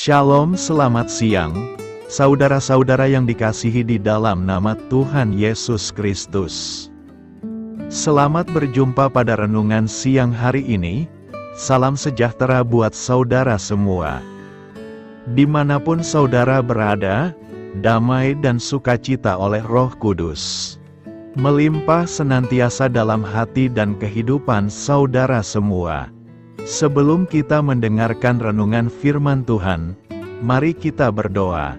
Shalom, selamat siang, saudara-saudara yang dikasihi di dalam nama Tuhan Yesus Kristus. Selamat berjumpa pada renungan siang hari ini. Salam sejahtera buat saudara semua. Dimanapun saudara berada, damai dan sukacita oleh Roh Kudus melimpah senantiasa dalam hati dan kehidupan saudara semua. Sebelum kita mendengarkan renungan firman Tuhan, mari kita berdoa.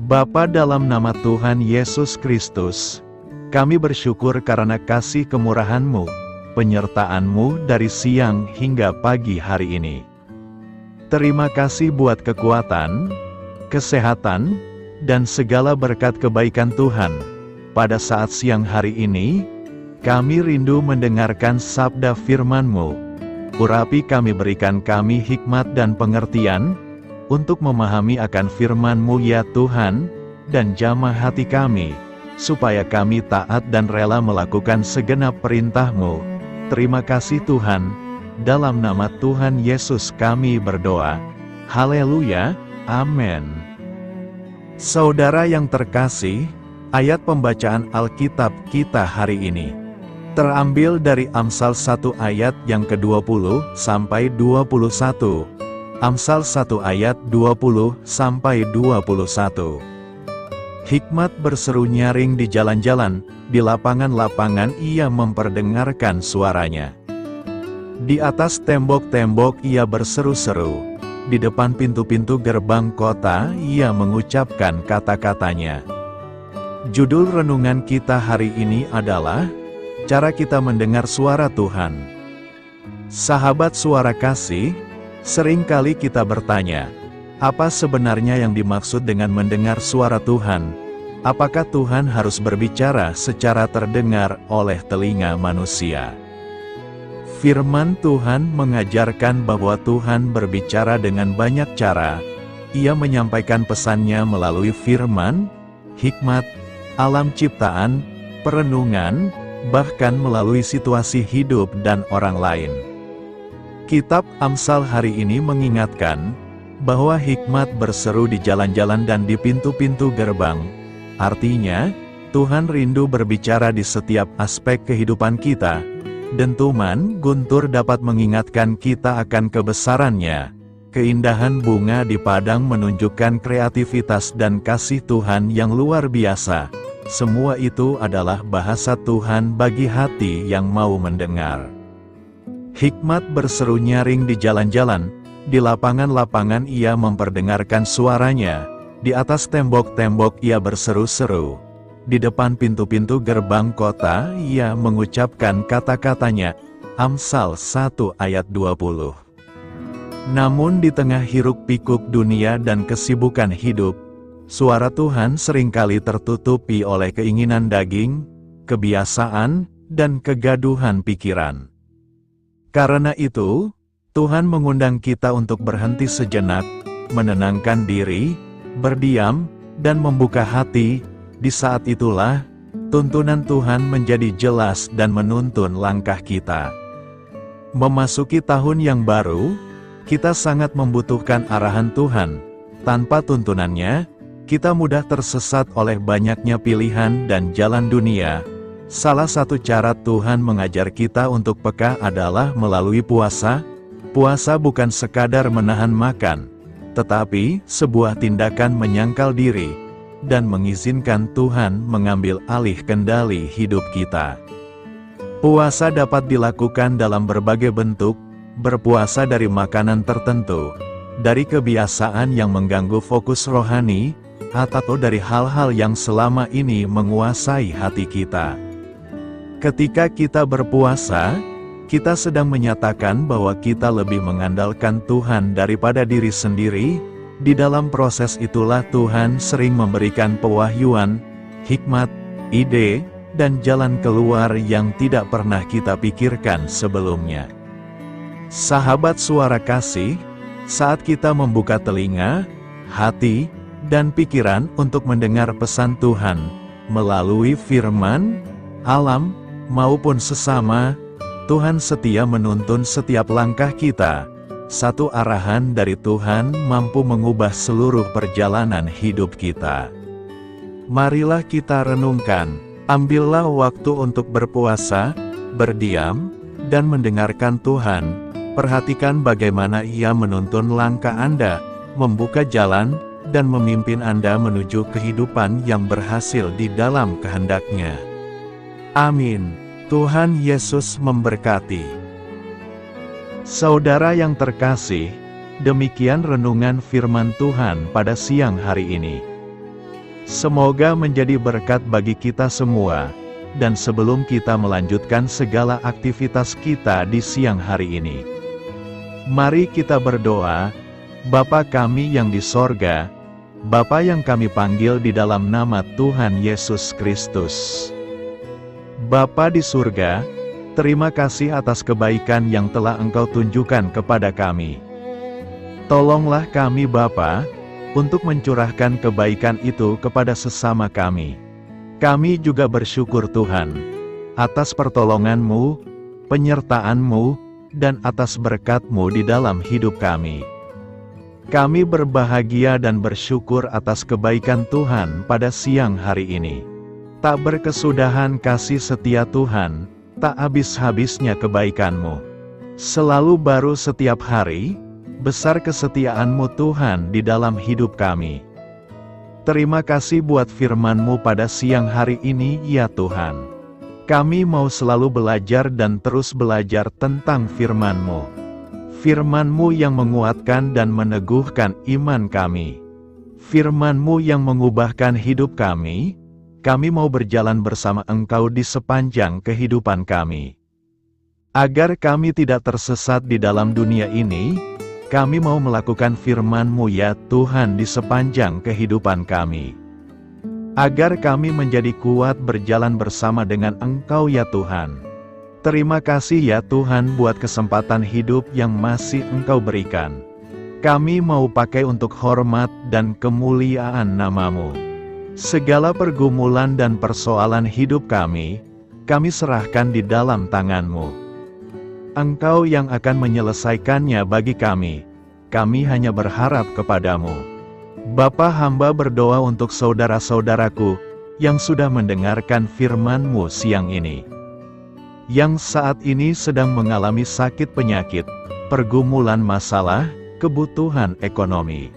Bapa, dalam nama Tuhan Yesus Kristus, kami bersyukur karena kasih kemurahan-Mu, penyertaan-Mu dari siang hingga pagi hari ini. Terima kasih buat kekuatan, kesehatan, dan segala berkat kebaikan Tuhan. Pada saat siang hari ini, kami rindu mendengarkan sabda firman-Mu. Urapi kami, berikan kami hikmat dan pengertian, untuk memahami akan firman-Mu ya Tuhan, dan jamah hati kami, supaya kami taat dan rela melakukan segenap perintah-Mu. Terima kasih Tuhan, dalam nama Tuhan Yesus kami berdoa. Haleluya, amin. Saudara yang terkasih, ayat pembacaan Alkitab kita hari ini terambil dari Amsal 1 ayat yang ke-20 sampai 21. Amsal 1 ayat 20 sampai 21. Hikmat berseru nyaring di jalan-jalan, di lapangan-lapangan ia memperdengarkan suaranya. Di atas tembok-tembok ia berseru-seru, di depan pintu-pintu gerbang kota ia mengucapkan kata-katanya. Judul renungan kita hari ini adalah cara kita mendengar suara Tuhan. Sahabat suara kasih, seringkali kita bertanya, apa sebenarnya yang dimaksud dengan mendengar suara Tuhan? Apakah Tuhan harus berbicara secara terdengar oleh telinga manusia? Firman Tuhan mengajarkan bahwa Tuhan berbicara dengan banyak cara. Ia menyampaikan pesannya melalui firman, hikmat, alam ciptaan, perenungan, bahkan melalui situasi hidup dan orang lain. Kitab Amsal hari ini mengingatkan bahwa hikmat berseru di jalan-jalan dan di pintu-pintu gerbang. Artinya, Tuhan rindu berbicara di setiap aspek kehidupan kita. Dentuman guntur dapat mengingatkan kita akan kebesaran-Nya. Keindahan bunga di padang menunjukkan kreativitas dan kasih Tuhan yang luar biasa. Semua itu adalah bahasa Tuhan bagi hati yang mau mendengar. Hikmat berseru nyaring di jalan-jalan, di lapangan-lapangan ia memperdengarkan suaranya, di atas tembok-tembok ia berseru-seru, di depan pintu-pintu gerbang kota ia mengucapkan kata-katanya. Amsal 1 ayat 20. Namun di tengah hiruk-pikuk dunia dan kesibukan hidup, suara Tuhan seringkali tertutupi oleh keinginan daging, kebiasaan, dan kegaduhan pikiran. Karena itu, Tuhan mengundang kita untuk berhenti sejenak, menenangkan diri, berdiam, dan membuka hati. Di saat itulah, tuntunan Tuhan menjadi jelas dan menuntun langkah kita. Memasuki tahun yang baru, kita sangat membutuhkan arahan Tuhan. Tanpa tuntunannya, kita mudah tersesat oleh banyaknya pilihan dan jalan dunia. Salah satu cara Tuhan mengajar kita untuk peka adalah melalui puasa. Puasa bukan sekadar menahan makan, tetapi sebuah tindakan menyangkal diri, dan mengizinkan Tuhan mengambil alih kendali hidup kita. Puasa dapat dilakukan dalam berbagai bentuk, berpuasa dari makanan tertentu, dari kebiasaan yang mengganggu fokus rohani, atau dari hal-hal yang selama ini menguasai hati kita. Ketika kita berpuasa, kita sedang menyatakan bahwa kita lebih mengandalkan Tuhan daripada diri sendiri. Di dalam proses itulah Tuhan sering memberikan pewahyuan, hikmat, ide, dan jalan keluar yang tidak pernah kita pikirkan sebelumnya. Sahabat suara kasih, saat kita membuka telinga, hati, dan pikiran untuk mendengar pesan Tuhan, melalui firman, alam, maupun sesama, Tuhan setia menuntun setiap langkah kita. Satu arahan dari Tuhan mampu mengubah seluruh perjalanan hidup kita. Marilah kita renungkan, ambillah waktu untuk berpuasa, berdiam, dan mendengarkan Tuhan. Perhatikan bagaimana Ia menuntun langkah Anda, membuka jalan, dan memimpin Anda menuju kehidupan yang berhasil di dalam kehendak-Nya. Amin. Tuhan Yesus memberkati. Saudara yang terkasih, demikian renungan firman Tuhan pada siang hari ini. Semoga menjadi berkat bagi kita semua, dan sebelum kita melanjutkan segala aktivitas kita di siang hari ini, mari kita berdoa. Bapa kami yang di sorga, Bapa yang kami panggil di dalam nama Tuhan Yesus Kristus. Bapa di surga, terima kasih atas kebaikan yang telah Engkau tunjukkan kepada kami. Tolonglah kami Bapa, untuk mencurahkan kebaikan itu kepada sesama kami. Kami juga bersyukur Tuhan, atas pertolongan-Mu, penyertaan-Mu, dan atas berkat-Mu di dalam hidup kami. Kami berbahagia dan bersyukur atas kebaikan Tuhan pada siang hari ini. Tak berkesudahan kasih setia Tuhan, tak habis-habisnya kebaikan-Mu. Selalu baru setiap hari, besar kesetiaan-Mu Tuhan di dalam hidup kami. Terima kasih buat firman-Mu pada siang hari ini ya Tuhan. Kami mau selalu belajar dan terus belajar tentang firman-Mu. Firman-Mu yang menguatkan dan meneguhkan iman kami. Firman-Mu yang mengubahkan hidup kami. Kami mau berjalan bersama Engkau di sepanjang kehidupan kami. Agar kami tidak tersesat di dalam dunia ini, kami mau melakukan firman-Mu ya Tuhan di sepanjang kehidupan kami. Agar kami menjadi kuat berjalan bersama dengan Engkau ya Tuhan. Terima kasih ya Tuhan buat kesempatan hidup yang masih Engkau berikan. Kami mau pakai untuk hormat dan kemuliaan nama-Mu. Segala pergumulan dan persoalan hidup kami serahkan di dalam tangan-Mu. Engkau yang akan menyelesaikannya bagi kami hanya berharap kepada-Mu. Bapa, hamba berdoa untuk saudara-saudaraku yang sudah mendengarkan firman-Mu siang ini. Yang saat ini sedang mengalami sakit penyakit, pergumulan masalah, kebutuhan ekonomi.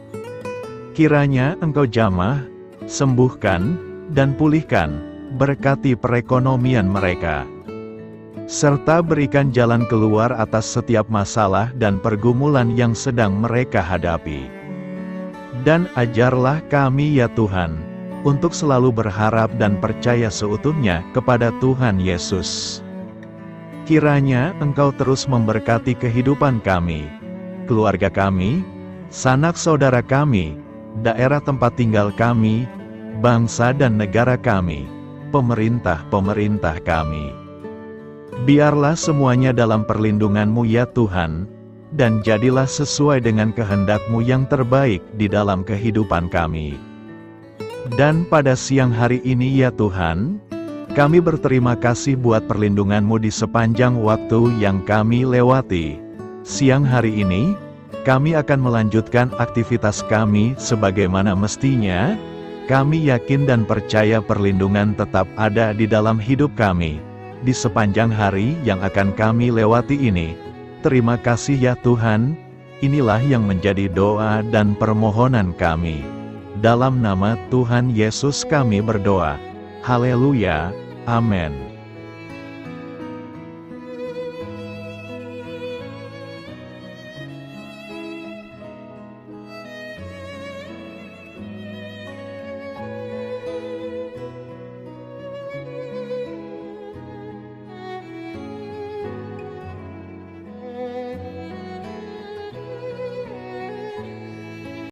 Kiranya Engkau jamah, sembuhkan, dan pulihkan, berkati perekonomian mereka. Serta berikan jalan keluar atas setiap masalah dan pergumulan yang sedang mereka hadapi. Dan ajarlah kami ya Tuhan, untuk selalu berharap dan percaya seutuhnya kepada Tuhan Yesus. Kiranya Engkau terus memberkati kehidupan kami, keluarga kami, sanak saudara kami, daerah tempat tinggal kami, bangsa dan negara kami, pemerintah-pemerintah kami. Biarlah semuanya dalam perlindungan-Mu ya Tuhan, dan jadilah sesuai dengan kehendak-Mu yang terbaik di dalam kehidupan kami. Dan pada siang hari ini ya Tuhan, kami berterima kasih buat perlindungan-Mu di sepanjang waktu yang kami lewati. Siang hari ini, kami akan melanjutkan aktivitas kami sebagaimana mestinya. Kami yakin dan percaya perlindungan tetap ada di dalam hidup kami di sepanjang hari yang akan kami lewati ini. Terima kasih ya Tuhan. Inilah yang menjadi doa dan permohonan kami. Dalam nama Tuhan Yesus kami berdoa. Haleluya. Amin.